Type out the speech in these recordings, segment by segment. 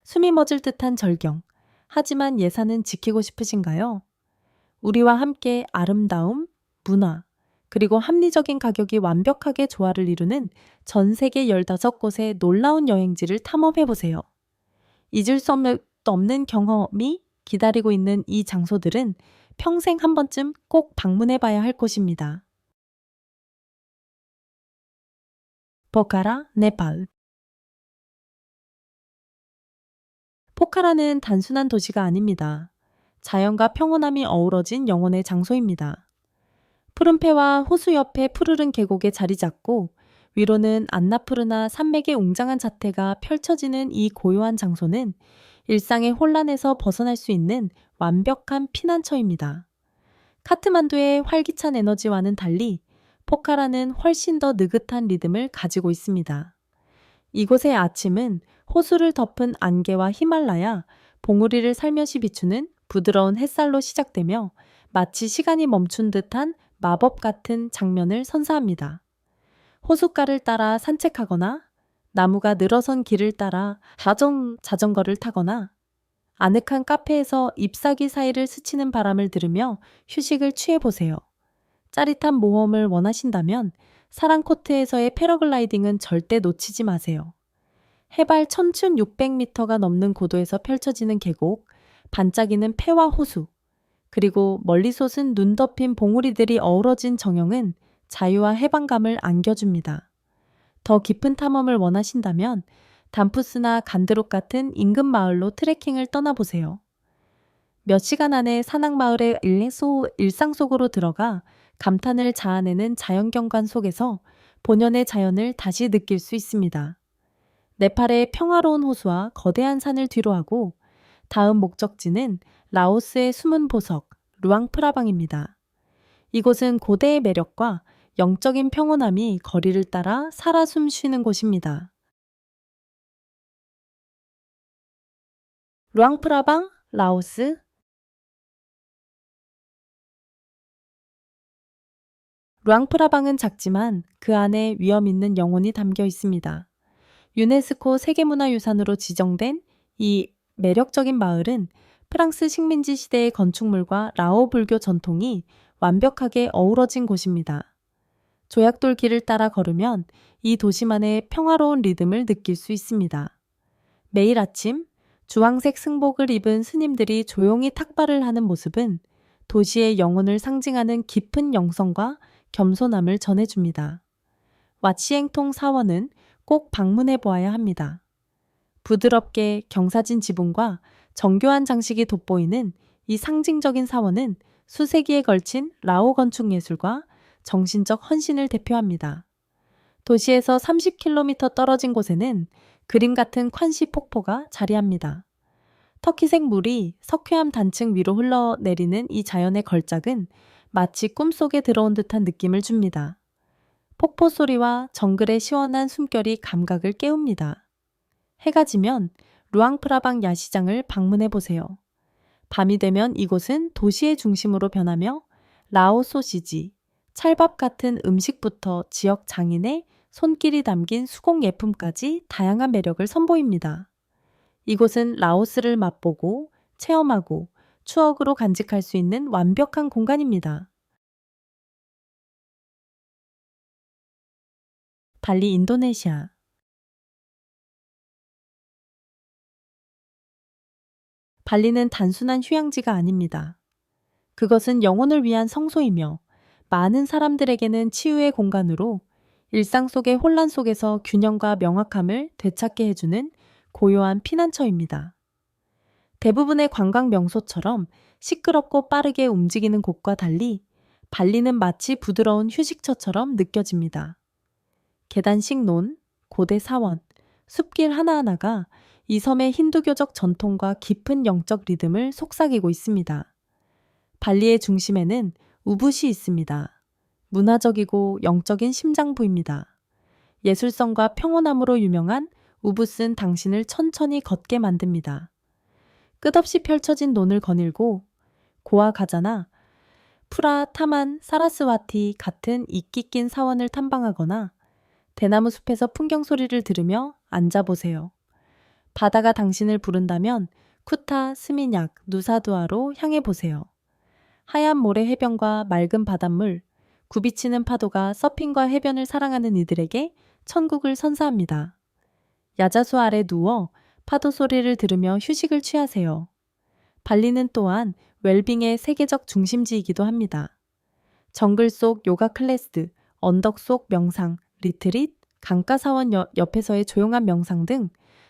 숨이 멎을 듯한 절경. 하지만 예산은 지키고 싶으신가요? 우리와 함께 아름다움, 문화, 그리고 합리적인 가격이 완벽하게 조화를 이루는 전 세계 15곳의 놀라운 여행지를 탐험해보세요. 잊을 수 없는 경험이 기다리고 있는 이 장소들은 평생 한 번쯤 꼭 방문해봐야 할 곳입니다. 포카라, 네팔. 포카라는 단순한 도시가 아닙니다. 자연과 평온함이 어우러진 영혼의 장소입니다. 푸른패와 호수 옆에 푸르른 계곡에 자리 잡고 위로는 안나푸르나 산맥의 웅장한 자태가 펼쳐지는 이 고요한 장소는 일상의 혼란에서 벗어날 수 있는 완벽한 피난처입니다. 카트만두의 활기찬 에너지와는 달리 포카라는 훨씬 더 느긋한 리듬을 가지고 있습니다. 이곳의 아침은 호수를 덮은 안개와 히말라야, 봉우리를 살며시 비추는 부드러운 햇살로 시작되며 마치 시간이 멈춘 듯한 마법 같은 장면을 선사합니다. 호숫가를 따라 산책하거나 나무가 늘어선 길을 따라 자전거를 타거나 아늑한 카페에서 잎사귀 사이를 스치는 바람을 들으며 휴식을 취해보세요. 짜릿한 모험을 원하신다면 사랑코트에서의 패러글라이딩은 절대 놓치지 마세요. 해발 1600m가 넘는 고도에서 펼쳐지는 계곡, 반짝이는 폐와 호수, 그리고 멀리 솟은 눈 덮인 봉우리들이 어우러진 정형은 자유와 해방감을 안겨줍니다. 더 깊은 탐험을 원하신다면 담푸스나 간드록 같은 인근 마을로 트레킹을 떠나보세요. 몇 시간 안에 산악마을의 일상 속으로 들어가 감탄을 자아내는 자연경관 속에서 본연의 자연을 다시 느낄 수 있습니다. 네팔의 평화로운 호수와 거대한 산을 뒤로하고 다음 목적지는 라오스의 숨은 보석, 루앙프라방입니다. 이곳은 고대의 매력과 영적인 평온함이 거리를 따라 살아 숨쉬는 곳입니다. 루앙프라방, 라오스. 루앙프라방은 작지만 그 안에 위험 있는 영혼이 담겨 있습니다. 유네스코 세계문화유산으로 지정된 이 매력적인 마을은 프랑스 식민지 시대의 건축물과 라오 불교 전통이 완벽하게 어우러진 곳입니다. 조약돌 길을 따라 걸으면 이 도시만의 평화로운 리듬을 느낄 수 있습니다. 매일 아침 주황색 승복을 입은 스님들이 조용히 탁발을 하는 모습은 도시의 영혼을 상징하는 깊은 영성과 겸손함을 전해줍니다. 왓시행통 사원은 꼭 방문해 보아야 합니다. 부드럽게 경사진 지붕과 정교한 장식이 돋보이는 이 상징적인 사원은 수세기에 걸친 라오 건축 예술과 정신적 헌신을 대표합니다. 도시에서 30km 떨어진 곳에는 그림 같은 콴시 폭포가 자리합니다. 터키색 물이 석회암 단층 위로 흘러내리는 이 자연의 걸작은 마치 꿈속에 들어온 듯한 느낌을 줍니다. 폭포 소리와 정글의 시원한 숨결이 감각을 깨웁니다. 해가 지면 루앙프라방 야시장을 방문해 보세요. 밤이 되면 이곳은 도시의 중심으로 변하며 라오 소시지, 찰밥 같은 음식부터 지역 장인의 손길이 담긴 수공 예품까지 다양한 매력을 선보입니다. 이곳은 라오스를 맛보고 체험하고 추억으로 간직할 수 있는 완벽한 공간입니다. 발리, 인도네시아. 발리는 단순한 휴양지가 아닙니다. 그것은 영혼을 위한 성소이며 많은 사람들에게는 치유의 공간으로 일상 속의 혼란 속에서 균형과 명확함을 되찾게 해주는 고요한 피난처입니다. 대부분의 관광 명소처럼 시끄럽고 빠르게 움직이는 곳과 달리 발리는 마치 부드러운 휴식처처럼 느껴집니다. 계단식 논, 고대 사원, 숲길 하나하나가 이 섬의 힌두교적 전통과 깊은 영적 리듬을 속삭이고 있습니다. 발리의 중심에는 우붓이 있습니다. 문화적이고 영적인 심장부입니다. 예술성과 평온함으로 유명한 우붓은 당신을 천천히 걷게 만듭니다. 끝없이 펼쳐진 논을 거닐고 고아 가자나 프라, 타만, 사라스와티 같은 이끼 낀 사원을 탐방하거나 대나무 숲에서 풍경 소리를 들으며 앉아보세요. 바다가 당신을 부른다면 쿠타, 스미냑, 누사두아로 향해 보세요. 하얀 모래 해변과 맑은 바닷물, 굽이치는 파도가 서핑과 해변을 사랑하는 이들에게 천국을 선사합니다. 야자수 아래 누워 파도 소리를 들으며 휴식을 취하세요. 발리는 또한 웰빙의 세계적 중심지이기도 합니다. 정글 속 요가 클래스, 언덕 속 명상, 리트릿, 강가 사원 옆에서의 조용한 명상 등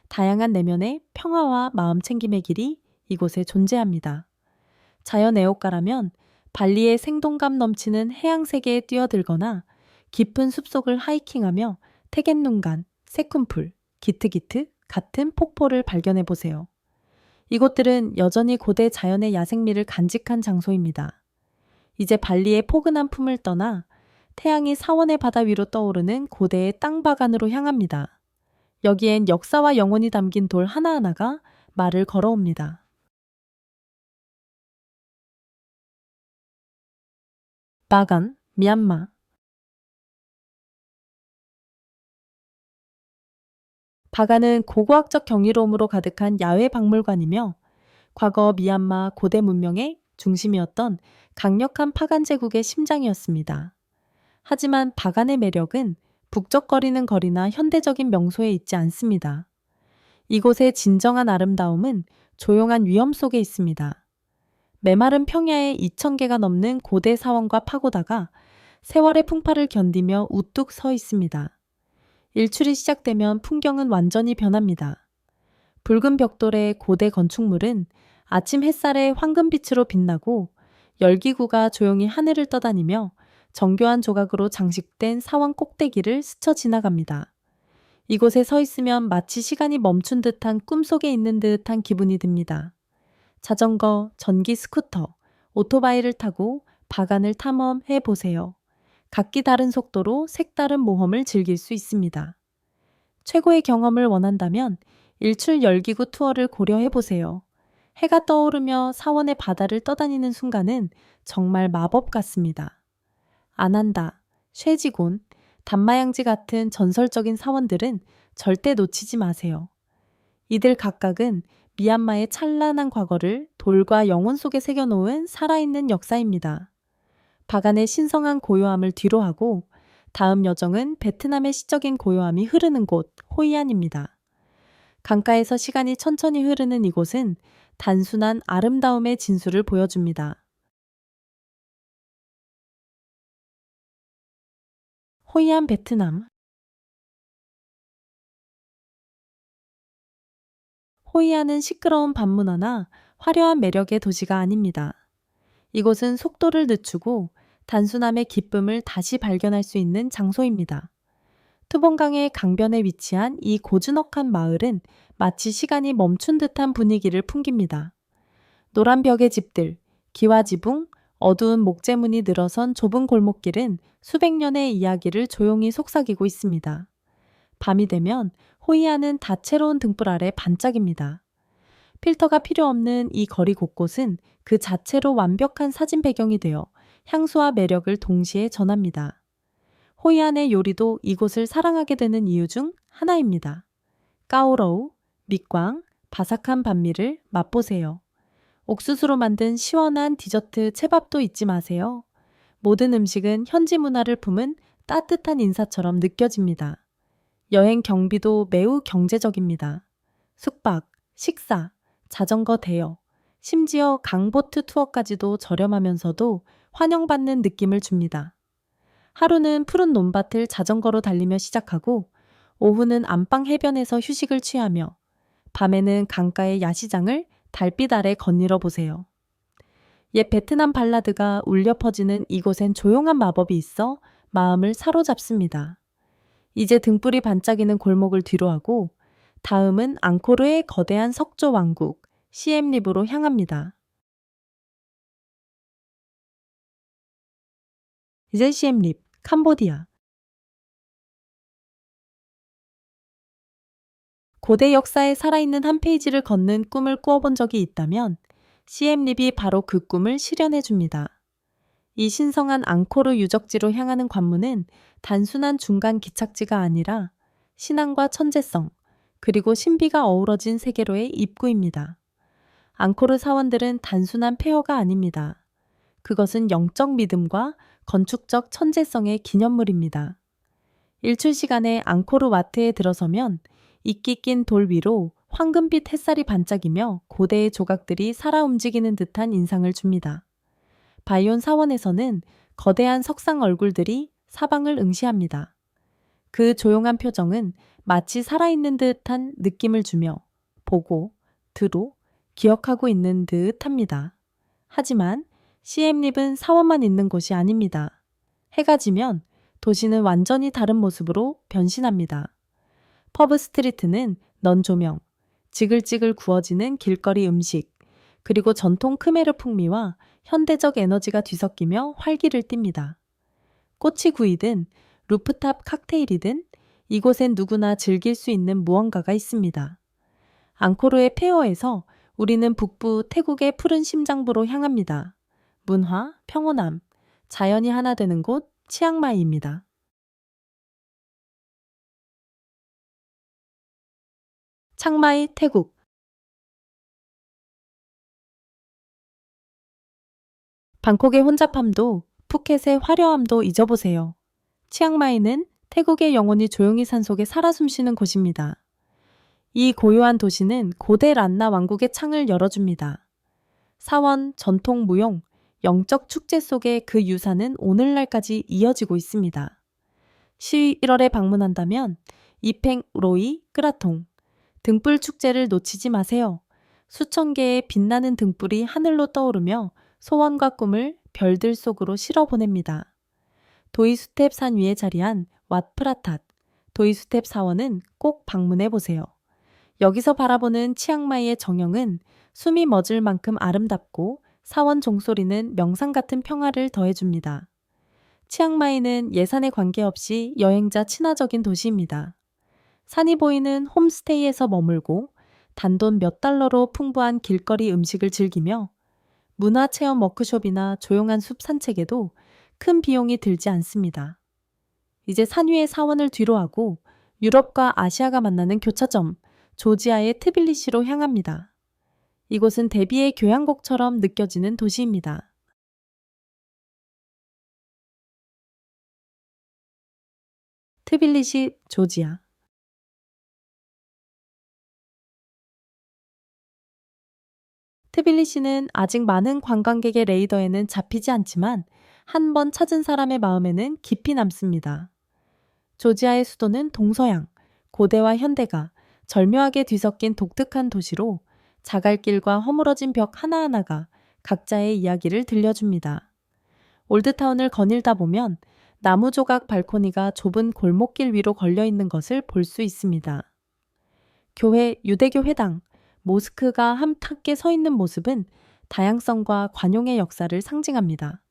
다양한 내면의 평화와 마음 챙김의 길이 이곳에 존재합니다. 자연 애호가라면 발리의 생동감 넘치는 해양 세계에 뛰어들거나 깊은 숲속을 하이킹하며 테겐눈간, 세쿤풀, 기트기트 같은 폭포를 발견해 보세요. 이곳들은 여전히 고대 자연의 야생미를 간직한 장소입니다. 이제 발리의 포근한 품을 떠나 태양이 사원의 바다 위로 떠오르는 고대의 땅바간으로 향합니다. 여기엔 역사와 영혼이 담긴 돌 하나하나가 말을 걸어옵니다. 바간, 미얀마. 바간은 고고학적 경이로움으로 가득한 야외 박물관이며 과거 미얀마 고대 문명의 중심이었던 강력한 파간 제국의 심장이었습니다. 하지만 바간의 매력은 북적거리는 거리나 현대적인 명소에 있지 않습니다. 이곳의 진정한 아름다움은 조용한 위험 속에 있습니다. 메마른 평야에 2,000개가 넘는 고대 사원과 파고다가 세월의 풍파를 견디며 우뚝 서 있습니다. 일출이 시작되면 풍경은 완전히 변합니다. 붉은 벽돌의 고대 건축물은 아침 햇살에 황금빛으로 빛나고 열기구가 조용히 하늘을 떠다니며 정교한 조각으로 장식된 사원 꼭대기를 스쳐 지나갑니다. 이곳에 서 있으면 마치 시간이 멈춘 듯한 꿈속에 있는 듯한 기분이 듭니다. 자전거, 전기 스쿠터, 오토바이를 타고 바간을 탐험해 보세요. 각기 다른 속도로 색다른 모험을 즐길 수 있습니다. 최고의 경험을 원한다면 일출 열기구 투어를 고려해 보세요. 해가 떠오르며 사원의 바다를 떠다니는 순간은 정말 마법 같습니다. 아난다, 쉐지곤, 단마양지 같은 전설적인 사원들은 절대 놓치지 마세요. 이들 각각은 미얀마의 찬란한 과거를 돌과 영혼 속에 새겨놓은 살아있는 역사입니다. 바간의 신성한 고요함을 뒤로하고 다음 여정은 베트남의 시적인 고요함이 흐르는 곳 호이안입니다. 강가에서 시간이 천천히 흐르는 이곳은 단순한 아름다움의 진수를 보여줍니다. 호이안 베트남. 호이안은 시끄러운 밤문화나 화려한 매력의 도시가 아닙니다. 이곳은 속도를 늦추고 단순함의 기쁨을 다시 발견할 수 있는 장소입니다. 투봉강의 강변에 위치한 이 고즈넉한 마을은 마치 시간이 멈춘 듯한 분위기를 풍깁니다. 노란 벽의 집들, 기와지붕, 어두운 목재문이 늘어선 좁은 골목길은 수백 년의 이야기를 조용히 속삭이고 있습니다. 밤이 되면 호이안은 다채로운 등불 아래 반짝입니다. 필터가 필요 없는 이 거리 곳곳은 그 자체로 완벽한 사진 배경이 되어 향수와 매력을 동시에 전합니다. 호이안의 요리도 이곳을 사랑하게 되는 이유 중 하나입니다. 까오러우, 밑광, 바삭한 반미를 맛보세요. 옥수수로 만든 시원한 디저트 채밥도 잊지 마세요. 모든 음식은 현지 문화를 품은 따뜻한 인사처럼 느껴집니다. 여행 경비도 매우 경제적입니다. 숙박, 식사, 자전거 대여, 심지어 강보트 투어까지도 저렴하면서도 환영받는 느낌을 줍니다. 하루는 푸른 논밭을 자전거로 달리며 시작하고 오후는 안방 해변에서 휴식을 취하며 밤에는 강가의 야시장을 달빛 아래 거닐어 보세요. 옛 베트남 발라드가 울려 퍼지는 이곳엔 조용한 마법이 있어 마음을 사로잡습니다. 이제 등불이 반짝이는 골목을 뒤로하고 다음은 앙코르의 거대한 석조 왕국 시엠립으로 향합니다. 이제 시엠립, 캄보디아. 고대 역사에 살아있는 한 페이지를 걷는 꿈을 꾸어본 적이 있다면 시엠립이 바로 그 꿈을 실현해 줍니다. 이 신성한 앙코르 유적지로 향하는 관문은 단순한 중간 기착지가 아니라 신앙과 천재성, 그리고 신비가 어우러진 세계로의 입구입니다. 앙코르 사원들은 단순한 폐허가 아닙니다. 그것은 영적 믿음과 건축적 천재성의 기념물입니다. 일출 시간에 앙코르 와트에 들어서면 이끼 낀 돌 위로 황금빛 햇살이 반짝이며 고대의 조각들이 살아 움직이는 듯한 인상을 줍니다. 바이온 사원에서는 거대한 석상 얼굴들이 사방을 응시합니다. 그 조용한 표정은 마치 살아있는 듯한 느낌을 주며 보고, 들어, 기억하고 있는 듯 합니다. 하지만 시엠립은 사원만 있는 곳이 아닙니다. 해가 지면 도시는 완전히 다른 모습으로 변신합니다. 퍼브 스트리트는 넌 조명, 지글지글 구워지는 길거리 음식, 그리고 전통 크메르 풍미와 현대적 에너지가 뒤섞이며 활기를 띱니다. 꽃이 구이든 루프탑 칵테일이든 이곳엔 누구나 즐길 수 있는 무언가가 있습니다. 앙코르의 폐허에서 우리는 북부 태국의 푸른 심장부로 향합니다. 문화, 평온함, 자연이 하나 되는 곳 치앙마이입니다. 창마이, 태국. 방콕의 혼잡함도 푸켓의 화려함도 잊어보세요. 치앙마이는 태국의 영혼이 조용히 산속에 살아 숨쉬는 곳입니다. 이 고요한 도시는 고대 란나 왕국의 창을 열어줍니다. 사원, 전통 무용, 영적 축제 속의 그 유산은 오늘날까지 이어지고 있습니다. 11월에 방문한다면 이팽 로이 끄라통 등불 축제를 놓치지 마세요. 수천 개의 빛나는 등불이 하늘로 떠오르며 소원과 꿈을 별들 속으로 실어보냅니다. 도이수텝 산 위에 자리한 왓프라탓, 도이수텝 사원은 꼭 방문해 보세요. 여기서 바라보는 치앙마이의 정영은 숨이 멎을 만큼 아름답고 사원 종소리는 명상 같은 평화를 더해줍니다. 치앙마이는 예산에 관계없이 여행자 친화적인 도시입니다. 산이 보이는 홈스테이에서 머물고 단돈 몇 달러로 풍부한 길거리 음식을 즐기며 문화체험 워크숍이나 조용한 숲 산책에도 큰 비용이 들지 않습니다. 이제 산 위의 사원을 뒤로하고 유럽과 아시아가 만나는 교차점 조지아의 트빌리시로 향합니다. 이곳은 대비의 교향곡처럼 느껴지는 도시입니다. 트빌리시, 조지아. 트빌리시는 아직 많은 관광객의 레이더에는 잡히지 않지만 한 번 찾은 사람의 마음에는 깊이 남습니다. 조지아의 수도는 동서양, 고대와 현대가 절묘하게 뒤섞인 독특한 도시로 자갈길과 허물어진 벽 하나하나가 각자의 이야기를 들려줍니다. 올드타운을 거닐다 보면 나무 조각 발코니가 좁은 골목길 위로 걸려 있는 것을 볼 수 있습니다. 교회, 유대교 회당, 모스크가 함께 서 있는 모습은 다양성과 관용의 역사를 상징합니다.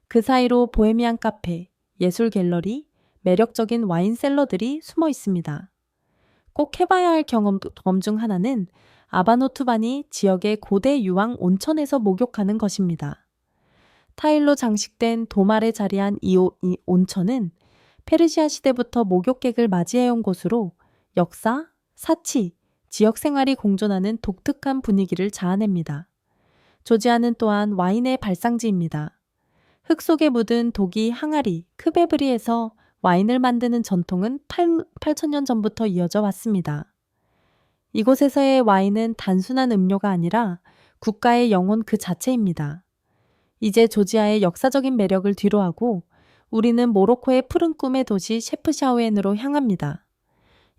그 사이로 보헤미안 카페, 예술 갤러리, 매력적인 와인 셀러들이 숨어 있습니다. 꼭 해봐야 할 경험 중 하나는 아바노투반이 지역의 고대 유황 온천에서 목욕하는 것입니다. 타일로 장식된 도말에 자리한 이 온천은 페르시아 시대부터 목욕객을 맞이해온 곳으로 역사, 사치, 지역 생활이 공존하는 독특한 분위기를 자아냅니다. 조지아는 또한 와인의 발상지입니다. 흙 속에 묻은 독이 항아리, 크베브리에서 와인을 만드는 전통은 8,000년 전부터 이어져 왔습니다. 이곳에서의 와인은 단순한 음료가 아니라 국가의 영혼 그 자체입니다. 이제 조지아의 역사적인 매력을 뒤로하고 우리는 모로코의 푸른 꿈의 도시 셰프샤우엔으로 향합니다.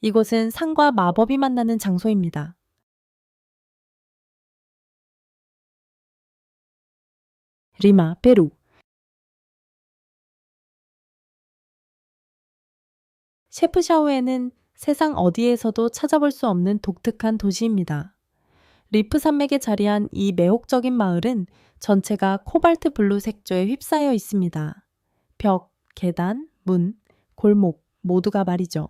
이곳은 산과 마법이 만나는 장소입니다. 리마, 페루. 셰프샤오에는 세상 어디에서도 찾아볼 수 없는 독특한 도시입니다. 리프 산맥에 자리한 이 매혹적인 마을은 전체가 코발트 블루 색조에 휩싸여 있습니다. 벽, 계단, 문, 골목 모두가 말이죠.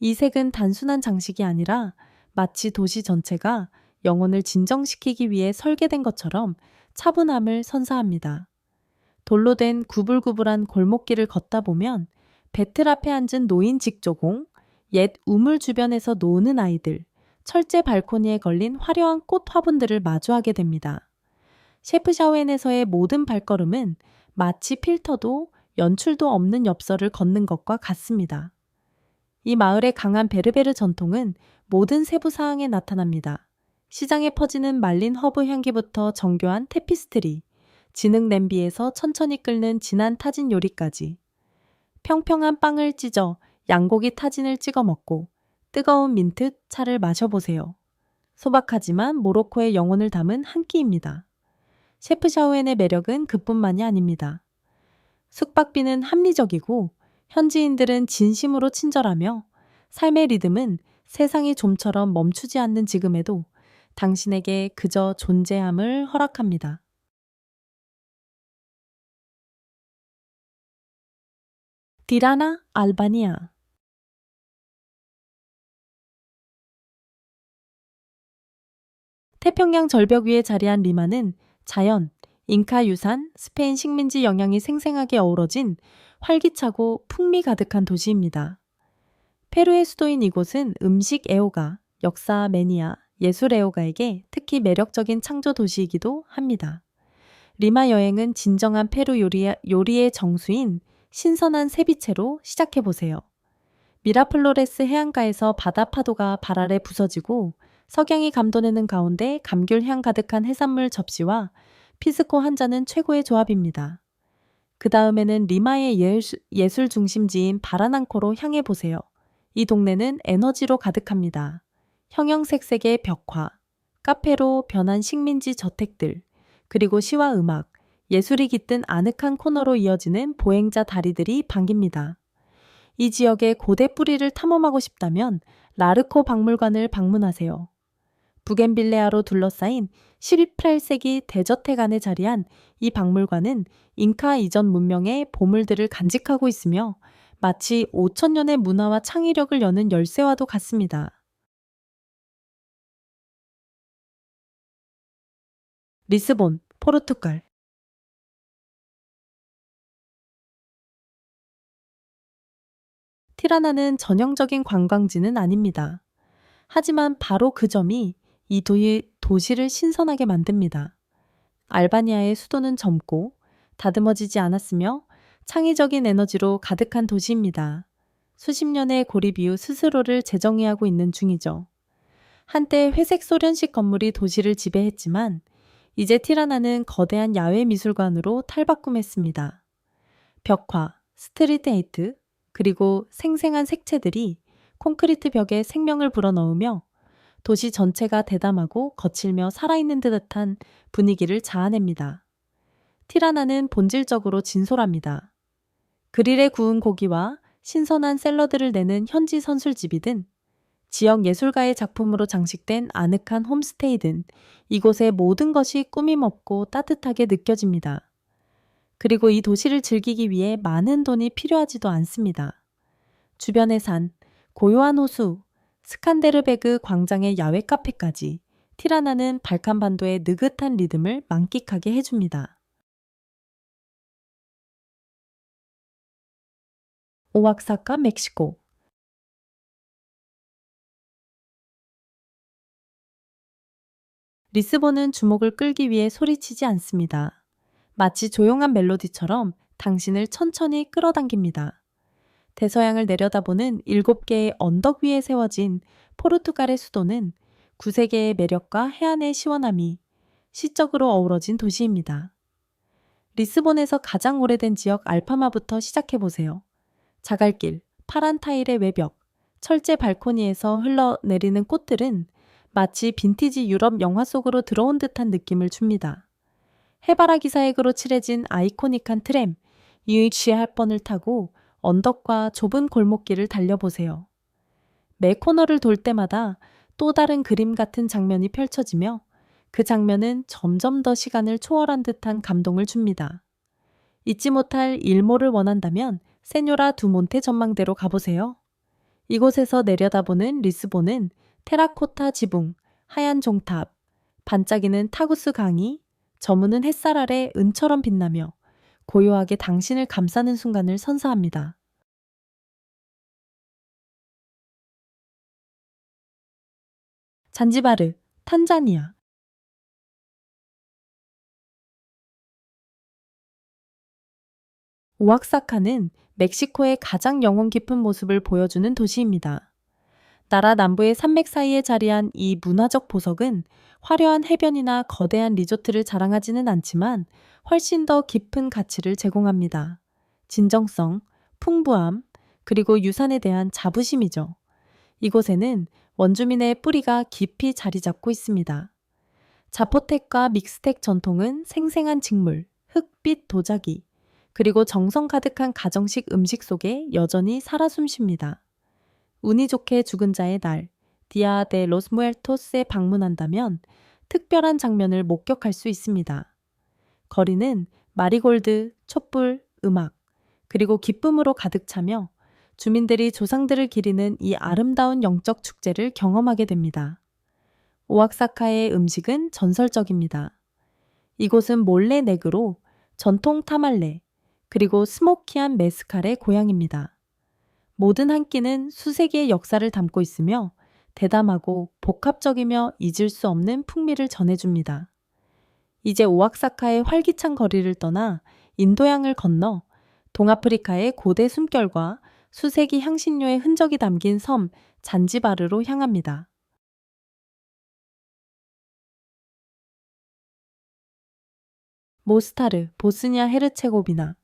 이 색은 단순한 장식이 아니라 마치 도시 전체가 영혼을 진정시키기 위해 설계된 것처럼 차분함을 선사합니다. 돌로 된 구불구불한 골목길을 걷다 보면 배틀 앞에 앉은 노인 직조공, 옛 우물 주변에서 노는 아이들, 철제 발코니에 걸린 화려한 꽃 화분들을 마주하게 됩니다. 셰프샤웬에서의 모든 발걸음은 마치 필터도 연출도 없는 엽서를 걷는 것과 같습니다. 이 마을의 강한 베르베르 전통은 모든 세부 사항에 나타납니다. 시장에 퍼지는 말린 허브 향기부터 정교한 테피스트리, 진흙 냄비에서 천천히 끓는 진한 타진 요리까지. 평평한 빵을 찢어 양고기 타진을 찍어 먹고 뜨거운 민트 차를 마셔보세요. 소박하지만 모로코의 영혼을 담은 한 끼입니다. 셰프 샤오엔의 매력은 그뿐만이 아닙니다. 숙박비는 합리적이고 현지인들은 진심으로 친절하며 삶의 리듬은 세상이 좀처럼 멈추지 않는 지금에도 당신에게 그저 존재함을 허락합니다. 디라나, 알바니아. 태평양 절벽 위에 자리한 리마는 자연, 잉카 유산, 스페인 식민지 영향이 생생하게 어우러진 활기차고 풍미 가득한 도시입니다. 페루의 수도인 이곳은 음식 애호가, 역사 매니아, 예술 애호가에게 특히 매력적인 창조 도시이기도 합니다. 리마 여행은 진정한 페루 요리의 정수인 신선한 세비체로 시작해보세요. 미라플로레스 해안가에서 바다 파도가 발 아래 부서지고 석양이 감도내는 가운데 감귤향 가득한 해산물 접시와 피스코 한 잔은 최고의 조합입니다. 그 다음에는 리마의 예술 중심지인 바라난코로 향해 보세요. 이 동네는 에너지로 가득합니다. 형형색색의 벽화, 카페로 변한 식민지 저택들, 그리고 시와 음악, 예술이 깃든 아늑한 코너로 이어지는 보행자 다리들이 반깁니다. 이 지역의 고대 뿌리를 탐험하고 싶다면 라르코 박물관을 방문하세요. 부겐빌레아로 둘러싸인 18세기 대저택 안에 자리한 이 박물관은 잉카 이전 문명의 보물들을 간직하고 있으며 마치 5천년의 문화와 창의력을 여는 열쇠와도 같습니다. 리스본, 포르투갈. 티라나는 전형적인 관광지는 아닙니다. 하지만 바로 그 점이 이 도시를 신선하게 만듭니다. 알바니아의 수도는 젊고 다듬어지지 않았으며 창의적인 에너지로 가득한 도시입니다. 수십 년의 고립 이후 스스로를 재정의하고 있는 중이죠. 한때 회색 소련식 건물이 도시를 지배했지만 이제 티라나는 거대한 야외 미술관으로 탈바꿈했습니다. 벽화, 스트리트 에이트, 그리고 생생한 색채들이 콘크리트 벽에 생명을 불어넣으며 도시 전체가 대담하고 거칠며 살아있는 듯한 분위기를 자아냅니다. 티라나는 본질적으로 진솔합니다. 그릴에 구운 고기와 신선한 샐러드를 내는 현지 선술집이든 지역 예술가의 작품으로 장식된 아늑한 홈스테이든 이곳의 모든 것이 꾸밈 없고 따뜻하게 느껴집니다. 그리고 이 도시를 즐기기 위해 많은 돈이 필요하지도 않습니다. 주변의 산, 고요한 호수, 스칸데르베그 광장의 야외 카페까지 티라나는 발칸반도의 느긋한 리듬을 만끽하게 해줍니다. 오아사카, 멕시코. 리스본은 주목을 끌기 위해 소리치지 않습니다. 마치 조용한 멜로디처럼 당신을 천천히 끌어당깁니다. 대서양을 내려다보는 7개의 언덕 위에 세워진 포르투갈의 수도는 9세계의 매력과 해안의 시원함이 시적으로 어우러진 도시입니다. 리스본에서 가장 오래된 지역 알파마부터 시작해보세요. 자갈길, 파란 타일의 외벽, 철제 발코니에서 흘러내리는 꽃들은 마치 빈티지 유럽 영화 속으로 들어온 듯한 느낌을 줍니다. 해바라기 사색으로 칠해진 아이코닉한 트램, 유이취할 번을 타고 언덕과 좁은 골목길을 달려보세요. 매 코너를 돌 때마다 또 다른 그림 같은 장면이 펼쳐지며 그 장면은 점점 더 시간을 초월한 듯한 감동을 줍니다. 잊지 못할 일몰을 원한다면 세뇨라 두 몬테 전망대로 가보세요. 이곳에서 내려다보는 리스본은 테라코타 지붕, 하얀 종탑, 반짝이는 타구스 강이 저무는 햇살 아래 은처럼 빛나며 고요하게 당신을 감싸는 순간을 선사합니다. 잔지바르, 탄자니아. 오아사카는 멕시코의 가장 영혼 깊은 모습을 보여주는 도시입니다. 나라 남부의 산맥 사이에 자리한 이 문화적 보석은 화려한 해변이나 거대한 리조트를 자랑하지는 않지만 훨씬 더 깊은 가치를 제공합니다. 진정성, 풍부함, 그리고 유산에 대한 자부심이죠. 이곳에는 원주민의 뿌리가 깊이 자리 잡고 있습니다. 자포텍과 믹스텍 전통은 생생한 직물, 흙빛 도자기, 그리고 정성 가득한 가정식 음식 속에 여전히 살아 숨쉽니다. 운이 좋게 죽은 자의 날, 디아 데 로스 무엘토스에 방문한다면 특별한 장면을 목격할 수 있습니다. 거리는 마리골드, 촛불, 음악, 그리고 기쁨으로 가득 차며 주민들이 조상들을 기리는 이 아름다운 영적 축제를 경험하게 됩니다. 오아사카의 음식은 전설적입니다. 이곳은 몰레 네그로, 전통 타말레, 그리고 스모키한 메스칼의 고향입니다. 모든 한 끼는 수세기의 역사를 담고 있으며 대담하고 복합적이며 잊을 수 없는 풍미를 전해줍니다. 이제 오아사카의 활기찬 거리를 떠나 인도양을 건너 동아프리카의 고대 숨결과 수세기 향신료의 흔적이 담긴 섬 잔지바르로 향합니다. 모스타르, 보스니아 헤르체고비나.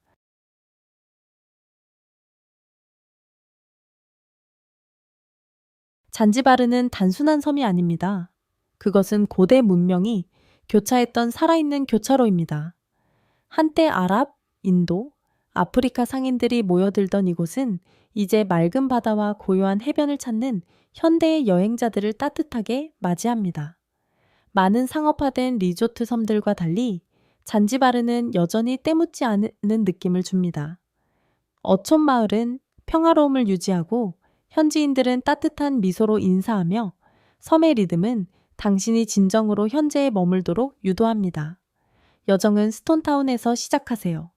잔지바르는 단순한 섬이 아닙니다. 그것은 고대 문명이 교차했던 살아있는 교차로입니다. 한때 아랍, 인도, 아프리카 상인들이 모여들던 이곳은 이제 맑은 바다와 고요한 해변을 찾는 현대의 여행자들을 따뜻하게 맞이합니다. 많은 상업화된 리조트 섬들과 달리 잔지바르는 여전히 때묻지 않은 느낌을 줍니다. 어촌 마을은 평화로움을 유지하고 현지인들은 따뜻한 미소로 인사하며 섬의 리듬은 당신이 진정으로 현재에 머물도록 유도합니다. 여정은 스톤타운에서 시작하세요.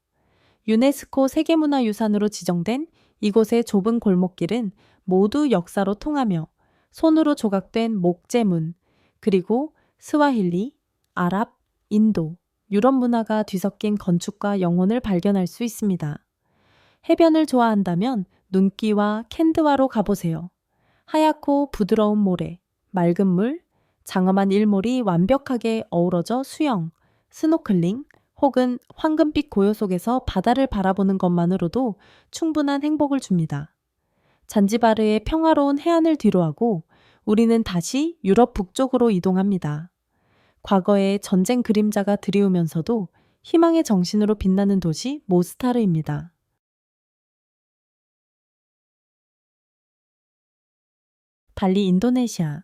유네스코 세계문화유산으로 지정된 이곳의 좁은 골목길은 모두 역사로 통하며 손으로 조각된 목재문, 그리고 스와힐리, 아랍, 인도, 유럽 문화가 뒤섞인 건축과 영혼을 발견할 수 있습니다. 해변을 좋아한다면 눈기와 캔드와로 가보세요. 하얗고 부드러운 모래, 맑은 물, 장엄한 일몰이 완벽하게 어우러져 수영, 스노클링 혹은 황금빛 고요 속에서 바다를 바라보는 것만으로도 충분한 행복을 줍니다. 잔지바르의 평화로운 해안을 뒤로하고 우리는 다시 유럽 북쪽으로 이동합니다. 과거의 전쟁 그림자가 드리우면서도 희망의 정신으로 빛나는 도시 모스타르입니다. 발리, 인도네시아.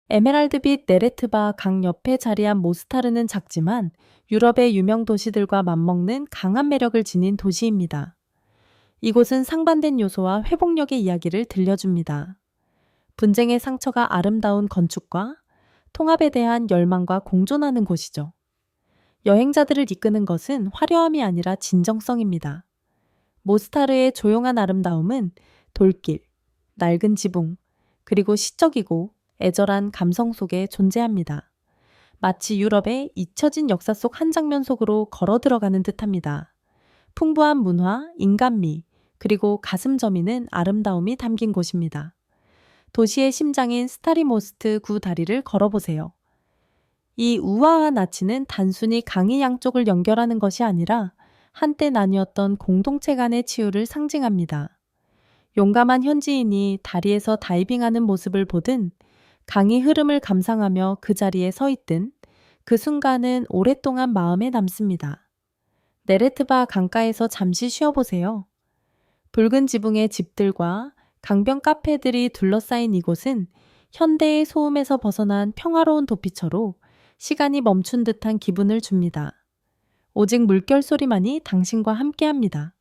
에메랄드빛 네레트바 강 옆에 자리한 모스타르는 작지만 유럽의 유명 도시들과 맞먹는 강한 매력을 지닌 도시입니다. 이곳은 상반된 요소와 회복력의 이야기를 들려줍니다. 분쟁의 상처가 아름다운 건축과 통합에 대한 열망과 공존하는 곳이죠. 여행자들을 이끄는 것은 화려함이 아니라 진정성입니다. 모스타르의 조용한 아름다움은 돌길, 낡은 지붕, 그리고 시적이고 애절한 감성 속에 존재합니다. 마치 유럽의 잊혀진 역사 속 한 장면 속으로 걸어 들어가는 듯합니다. 풍부한 문화, 인간미, 그리고 가슴 저미는 아름다움이 담긴 곳입니다. 도시의 심장인 스타리모스트 구 다리를 걸어보세요. 이 우아한 아치는 단순히 강의 양쪽을 연결하는 것이 아니라 한때 나뉘었던 공동체 간의 치유를 상징합니다. 용감한 현지인이 다리에서 다이빙하는 모습을 보든 강의 흐름을 감상하며 그 자리에 서 있든 그 순간은 오랫동안 마음에 남습니다. 네레트바 강가에서 잠시 쉬어보세요. 붉은 지붕의 집들과 강변 카페들이 둘러싸인 이곳은 현대의 소음에서 벗어난 평화로운 도피처로 시간이 멈춘 듯한 기분을 줍니다. 오직 물결 소리만이 당신과 함께합니다.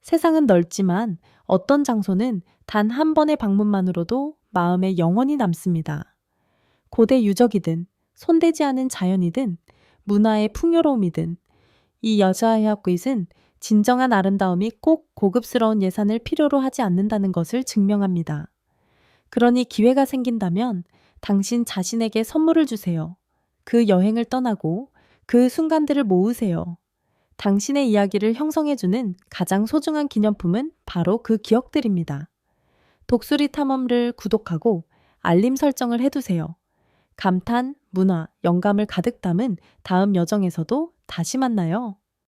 세상은 넓지만 어떤 장소는 단 한 번의 방문만으로도 마음에 영원히 남습니다. 고대 유적이든 손대지 않은 자연이든 문화의 풍요로움이든 이 여자의 퀴즈는 진정한 아름다움이 꼭 고급스러운 예산을 필요로 하지 않는다는 것을 증명합니다. 그러니 기회가 생긴다면 당신 자신에게 선물을 주세요. 그 여행을 떠나고 그 순간들을 모으세요. 당신의 이야기를 형성해주는 가장 소중한 기념품은 바로 그 기억들입니다. 독수리 탐험을 구독하고 알림 설정을 해두세요. 감탄, 문화, 영감을 가득 담은 다음 여정에서도 다시 만나요.